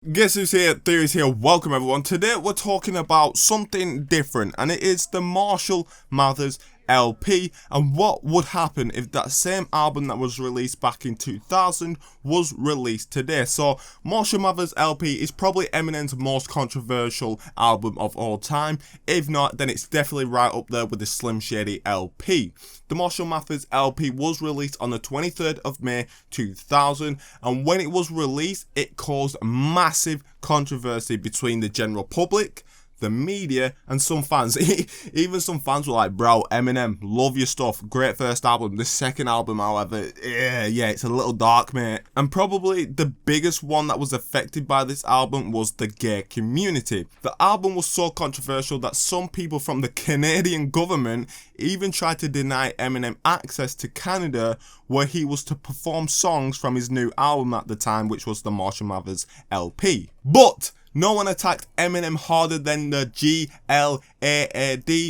Guess who's here? THEAR is here. Welcome everyone. Today we're talking about something different, and it is the Marshall Mathers LP and what would happen if that same album that was released back in 2000 was released today. So Marshall Mathers LP is probably Eminem's most controversial album of all time. If not, then it's definitely right up there with the Slim Shady LP. The Marshall Mathers LP was released on the 23rd of May 2000, and when it was released it caused massive controversy between the general public, the media, and some fans. Even some fans were like, bro, Eminem, love your stuff, great first album. The second album, however, yeah, it's a little dark, mate. And probably the biggest one that was affected by this album was the gay community. The album was so controversial that some people from the Canadian government even tried to deny Eminem access to Canada, where he was to perform songs from his new album at the time, which was the Marshall Mathers LP. But no one attacked Eminem harder than the GLAAD,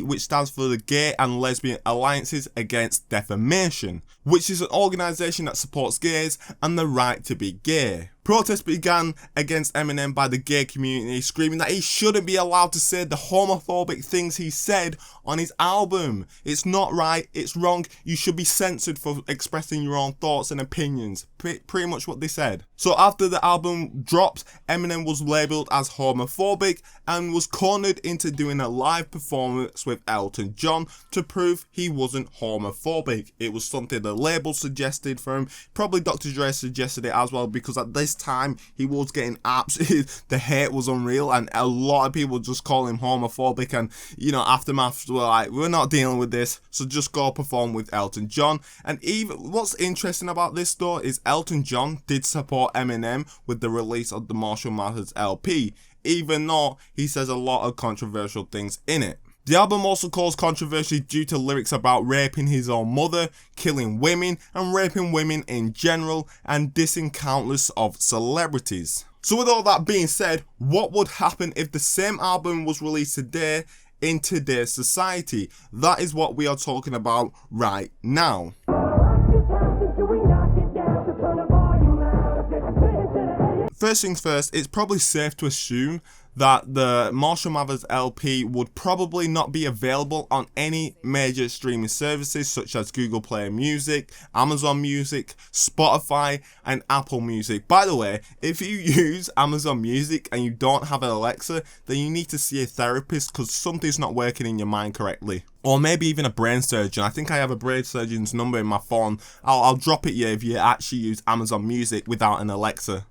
which stands for the Gay and Lesbian Alliances Against Defamation, which is an organisation that supports gays and the right to be gay. Protests began against Eminem by the gay community, screaming that he shouldn't be allowed to say the homophobic things he said on his album. It's not right, it's wrong, you should be censored for expressing your own thoughts and opinions. Pretty much what they said. So after the album dropped, Eminem was labelled as homophobic and was cornered into doing a live performance with Elton John to prove he wasn't homophobic. It was something the label suggested for him. Probably Dr. Dre suggested it as well, because at this time he was getting the hate was unreal, and a lot of people just call him homophobic, and you know, Aftermath were like, we're not dealing with this, so just go perform with Elton John. And even what's interesting about this though is Elton John did support Eminem with the release of the Marshall Mathers LP, even though he says a lot of controversial things in it. The album also caused controversy due to lyrics about raping his own mother, killing women, and raping women in general, and dissing countless of celebrities. So with all that being said, what would happen if the same album was released today in today's society? That is what we are talking about right now. First things first, it's probably safe to assume that the Marshall Mathers LP would probably not be available on any major streaming services such as Google Play Music, Amazon Music, Spotify, and Apple Music. By the way, if you use Amazon Music and you don't have an Alexa, then you need to see a therapist, because something's not working in your mind correctly. Or maybe even a brain surgeon. I think I have a brain surgeon's number in my phone. I'll drop it here if you actually use Amazon Music without an Alexa.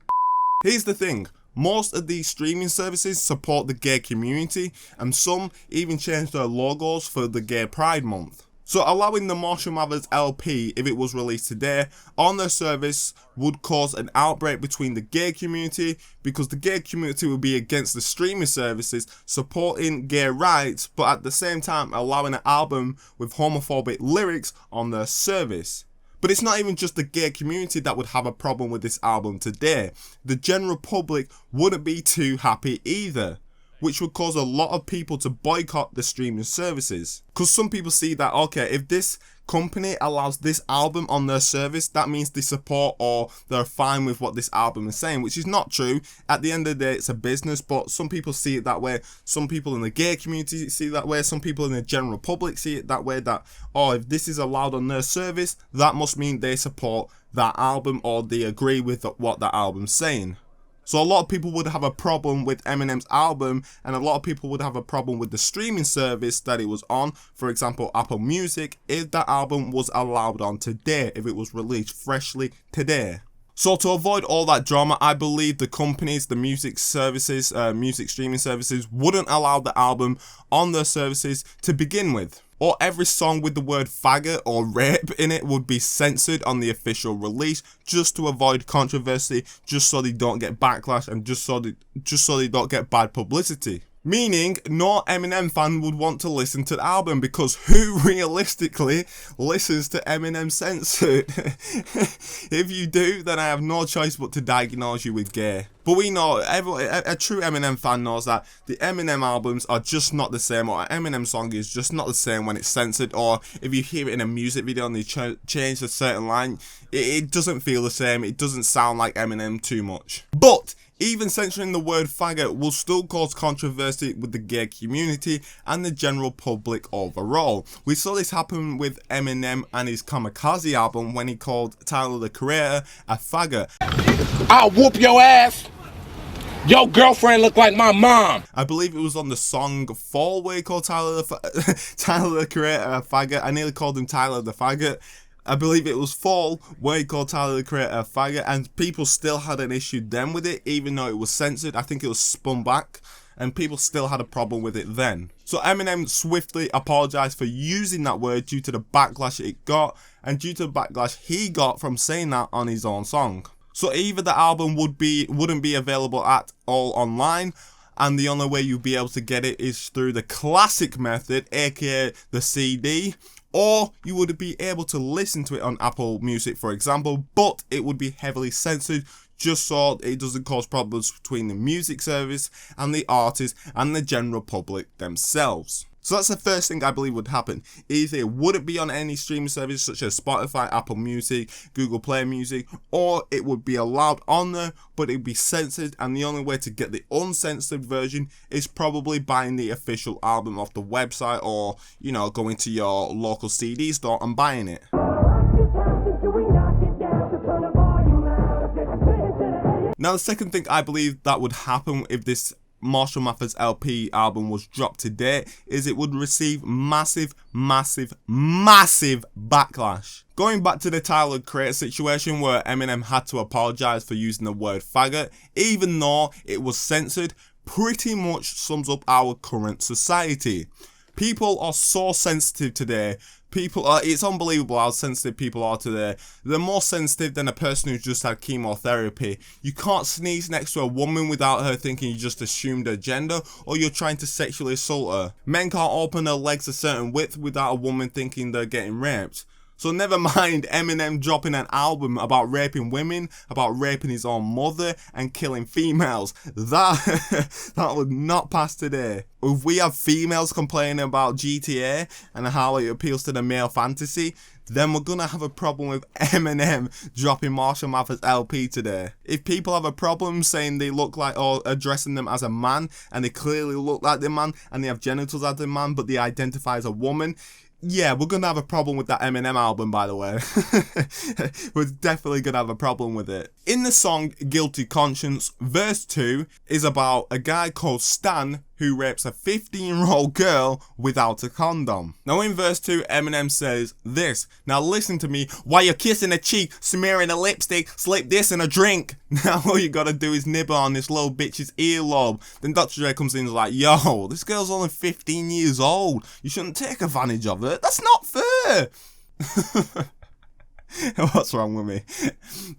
Here's the thing. Most of these streaming services support the gay community, and some even change their logos for the Gay Pride Month. So allowing the Marshall Mathers LP, if it was released today, on their service would cause an outbreak between the gay community, because the gay community would be against the streaming services supporting gay rights, but at the same time allowing an album with homophobic lyrics on their service. But it's not even just the gay community that would have a problem with this album today. The general public wouldn't be too happy either, which would cause a lot of people to boycott the streaming services. Because some people see that, okay, if this company allows this album on their service, that means they support or they're fine with what this album is saying, which is not true. At the end of the day, it's a business, but some people see it that way. Some people in the gay community see it that way. Some people in the general public see it that way, that, oh, if this is allowed on their service, that must mean they support that album or they agree with what that album's saying. So a lot of people would have a problem with Eminem's album, and a lot of people would have a problem with the streaming service that it was on, for example Apple Music, if that album was allowed on today, if it was released freshly today. So to avoid all that drama, I believe the companies, the music services, music streaming services wouldn't allow the album on their services to begin with. Or every song with the word faggot or rape in it would be censored on the official release, just to avoid controversy, just so they don't get backlash, and just so they don't get bad publicity. Meaning, no Eminem fan would want to listen to the album, because who realistically listens to Eminem censored? If you do, then I have no choice but to diagnose you with gay. But we know, a true Eminem fan knows that the Eminem albums are just not the same, or an Eminem song is just not the same when it's censored, or if you hear it in a music video and they change a certain line, it doesn't feel the same, it doesn't sound like Eminem too much. But Even censoring the word faggot will still cause controversy with the gay community and the general public overall. We saw this happen with Eminem and his Kamikaze album when he called Tyler the Creator a faggot. I'll whoop your ass! Your girlfriend look like my mom! I believe it was on the song Fall where he called Tyler the Creator a faggot. I nearly called him Tyler the Faggot. I believe it was Fall where he called Tyler the Creator a faggot, and people still had an issue then with it, even though it was censored. I think it was spun back, and people still had a problem with it then. So Eminem swiftly apologized for using that word due to the backlash it got, and due to the backlash he got from saying that on his own song. So either the album wouldn't be available at all online, and the only way you'd be able to get it is through the classic method, aka the CD, or you would be able to listen to it on Apple Music, for example, but it would be heavily censored just so it doesn't cause problems between the music service and the artist and the general public themselves. So that's the first thing I believe would happen. Either it wouldn't be on any streaming service such as Spotify, Apple Music, Google Play Music, or it would be allowed on there, but it would be censored, and the only way to get the uncensored version is probably buying the official album off the website, or, you know, going to your local CD store and buying it. Now the second thing I believe that would happen if this Marshall Mathers LP album was dropped today is it would receive massive backlash. Going back to the Tyler the Creator situation where Eminem had to apologize for using the word faggot, even though it was censored, pretty much sums up our current society. People are so sensitive today. It's unbelievable how sensitive people are today. They're more sensitive than a person who's just had chemotherapy. You can't sneeze next to a woman without her thinking you just assumed her gender or you're trying to sexually assault her. Men can't open their legs a certain width without a woman thinking they're getting raped. So never mind Eminem dropping an album about raping women, about raping his own mother and killing females. That would not pass today. If we have females complaining about GTA and how it appeals to the male fantasy, then we're gonna have a problem with Eminem dropping Marshall Mathers LP today. If people have a problem saying they look like, or addressing them as a man, and they clearly look like the man, and they have genitals as a man, but they identify as a woman, yeah, we're gonna have a problem with that Eminem album, by the way. We're definitely gonna have a problem with it. In the song Guilty Conscience, verse 2 is about a guy called Stan who rapes a 15-year-old girl without a condom. Now in verse 2, Eminem says this: "Now listen to me, while you're kissing a cheek, smearing a lipstick, slip this in a drink." Now all you gotta do is nibble on this little bitch's earlobe. Then Dr. Dre comes in and is like, "Yo, this girl's only 15 years old. You shouldn't take advantage of her. That's not fair." What's wrong with me?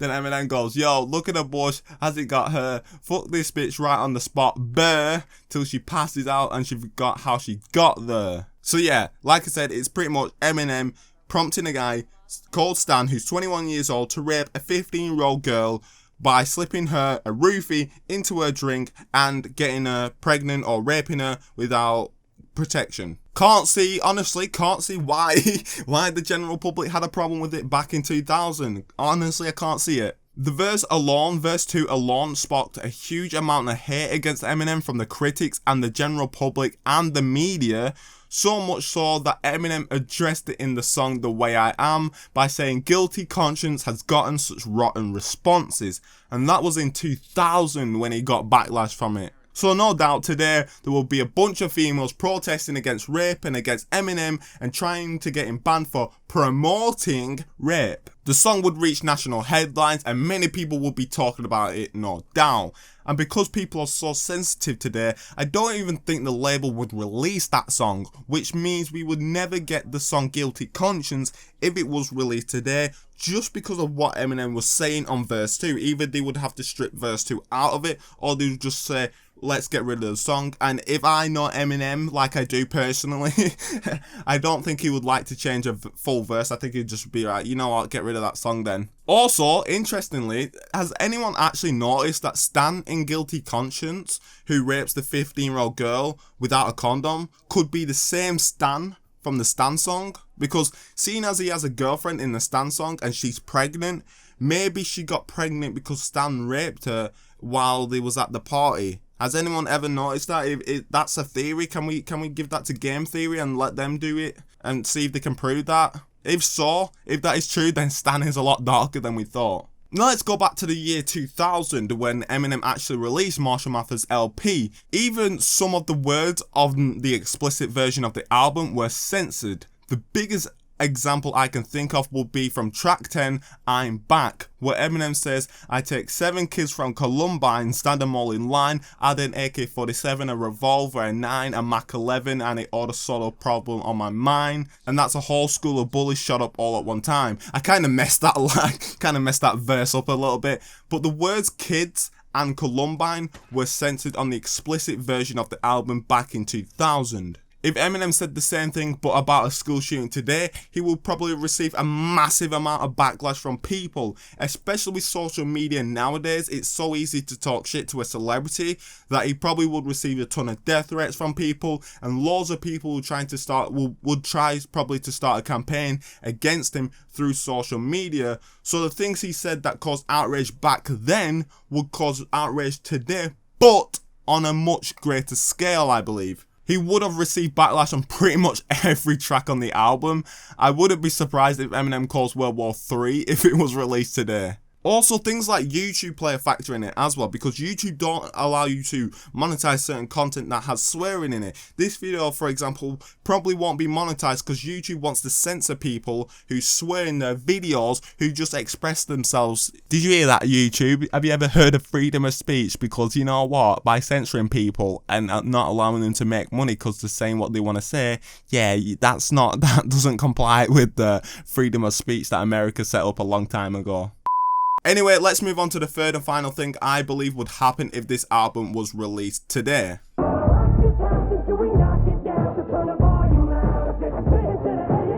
Then Eminem goes, "Yo, look at her bush. Has it got her? Fuck this bitch right on the spot. Burr. Till she passes out and she forgot how she got there." So yeah, like I said, it's pretty much Eminem prompting a guy called Stan who's 21 years old to rape a 15-year-old girl by slipping her a roofie into her drink and getting her pregnant or raping her without protection. Honestly can't see why the general public had a problem with it back in 2000. Honestly, I can't see it. The verse 2 alone, sparked a huge amount of hate against Eminem from the critics and the general public and the media, so much so that Eminem addressed it in the song The Way I Am by saying Guilty Conscience has gotten such rotten responses, and that was in 2000 when he got backlash from it. So no doubt today there will be a bunch of females protesting against rape and against Eminem and trying to get him banned for promoting rape. The song would reach national headlines and many people would be talking about it, no doubt. And because people are so sensitive today, I don't even think the label would release that song, which means we would never get the song Guilty Conscience if it was released today, just because of what Eminem was saying on verse 2. Either they would have to strip verse 2 out of it, or they would just say, let's get rid of the song. And if I know Eminem like I do personally, I don't think he would like to change a full verse. I think he'd just be like, you know what, get rid of that song then. Also, interestingly, has anyone actually noticed that Stan in Guilty Conscience, who rapes the 15-year-old girl without a condom, could be the same Stan from the Stan song? Because seeing as he has a girlfriend in the Stan song and she's pregnant, maybe she got pregnant because Stan raped her, while they was at the party. Has anyone ever noticed that? If that's a theory, can we give that to game theory and let them do it and see if they can prove that? If so, if that is true, then Stan is a lot darker than we thought. Now let's go back to the year 2000 when Eminem actually released Marshall Mathers LP. Even some of the words of the explicit version of the album were censored. The biggest example I can think of would be from track 10, I'm Back, where Eminem says, I take 7 kids from Columbine, stand them all in line, add an AK-47, a revolver, a 9, a Mac 11, and a order solo problem on my mind, and that's a whole school of bullies shot up all at one time. I kind of messed that verse up a little bit, but the words kids and Columbine were censored on the explicit version of the album back in 2000. If Eminem said the same thing but about a school shooting today, he will probably receive a massive amount of backlash from people, especially with social media nowadays. It's so easy to talk shit to a celebrity that he probably would receive a ton of death threats from people, and loads of people would try to start a campaign against him through social media. So the things he said that caused outrage back then would cause outrage today, but on a much greater scale, I believe. He would have received backlash on pretty much every track on the album. I wouldn't be surprised if Eminem calls World War III if it was released today. Also, things like YouTube play a factor in it as well, because YouTube don't allow you to monetize certain content that has swearing in it. This video, for example, probably won't be monetized because YouTube wants to censor people who swear in their videos, who just express themselves. Did you hear that, YouTube? Have you ever heard of freedom of speech? Because you know what? By censoring people and not allowing them to make money because they're saying what they want to say, yeah, that doesn't comply with the freedom of speech that America set up a long time ago. Anyway, let's move on to the third and final thing I believe would happen if this album was released today.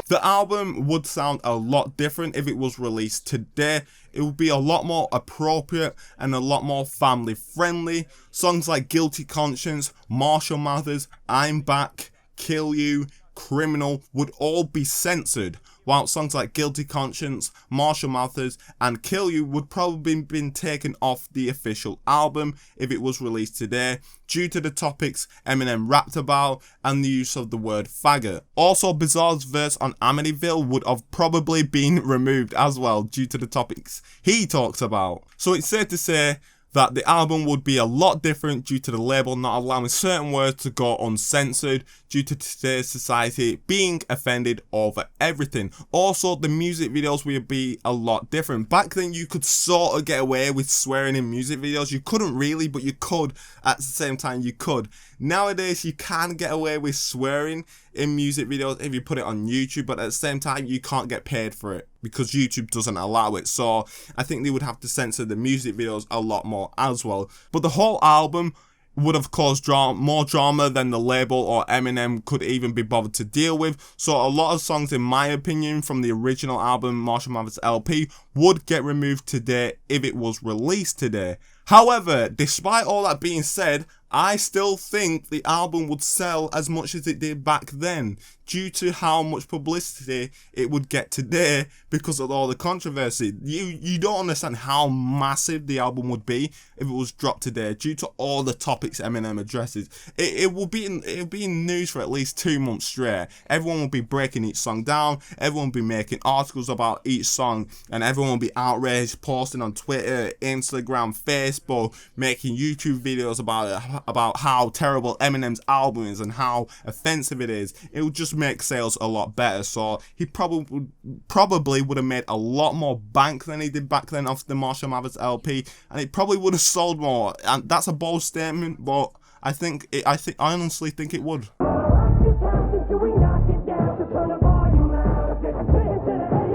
The album would sound a lot different if it was released today. It would be a lot more appropriate and a lot more family friendly. Songs like Guilty Conscience, Marshall Mathers, I'm Back, Kill You, Criminal would all be censored, while songs like Guilty Conscience, Marshall Mathers, and Kill You would probably been taken off the official album if it was released today, due to the topics Eminem rapped about and the use of the word faggot. Also, Bizarre's verse on Amityville would have probably been removed as well due to the topics he talks about. So it's safe to say that the album would be a lot different due to the label not allowing certain words to go uncensored due to today's society being offended over everything. Also, the music videos would be a lot different. Back then, you could sort of get away with swearing in music videos. You couldn't really, but you could at the same time you could. Nowadays, you can get away with swearing in music videos if you put it on YouTube, but at the same time, you can't get paid for it because YouTube doesn't allow it. So I think they would have to censor the music videos a lot more as well. But the whole album would have caused more drama than the label or Eminem could even be bothered to deal with. So a lot of songs, in my opinion, from the original album, Marshall Mathers LP, would get removed today if it was released today. However, despite all that being said, I still think the album would sell as much as it did back then, due to how much publicity it would get today because of all the controversy. You don't understand how massive the album would be if it was dropped today, due to all the topics Eminem addresses. It will be in news for at least 2 months straight. Everyone will be breaking each song down, everyone will be making articles about each song, and everyone will be outraged, posting on Twitter, Instagram, Facebook, making YouTube videos about how terrible Eminem's album is and how offensive it is. It would just make sales a lot better. So he probably would have made a lot more bank than he did back then off the Marshall Mathers LP, and it probably would have sold more. And that's a bold statement, but I honestly think it would.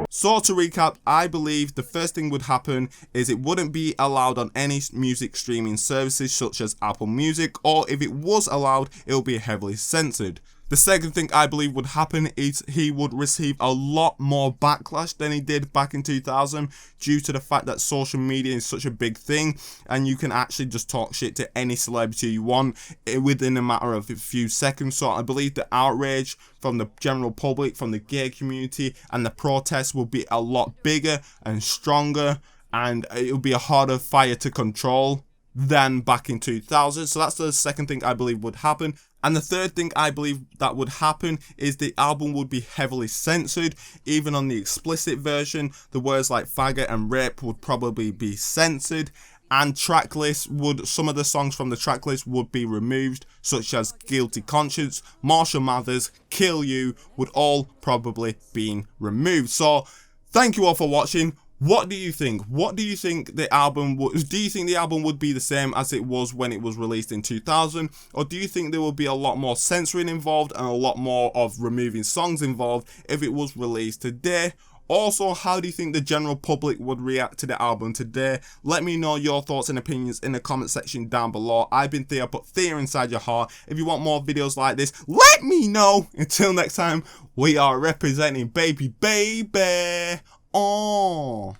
So to recap, I believe the first thing would happen is it wouldn't be allowed on any music streaming services such as Apple Music, or if it was allowed, it will be heavily censored. The second thing I believe would happen is he would receive a lot more backlash than he did back in 2000 due to the fact that social media is such a big thing and you can actually just talk shit to any celebrity you want within a matter of a few seconds. So I believe the outrage from the general public, from the gay community, and the protests will be a lot bigger and stronger, and it will be a harder fire to control than back in 2000. So that's the second thing I believe would happen. And the third thing I believe that would happen is the album would be heavily censored. Even on the explicit version, the words like faggot and rape would probably be censored. And track lists some of the songs from the track list would be removed, such as Guilty Conscience, Marshall Mathers, Kill You, would all probably be removed. So thank you all for watching. What do you think? What do you think the album would, do you think the album would be the same as it was when it was released in 2000? Or do you think there would be a lot more censoring involved and a lot more of removing songs involved if it was released today? Also, how do you think the general public would react to the album today? Let me know your thoughts and opinions in the comment section down below. I've been Thea, put Thea inside your heart. If you want more videos like this, let me know. Until next time, we are representing baby. Oh.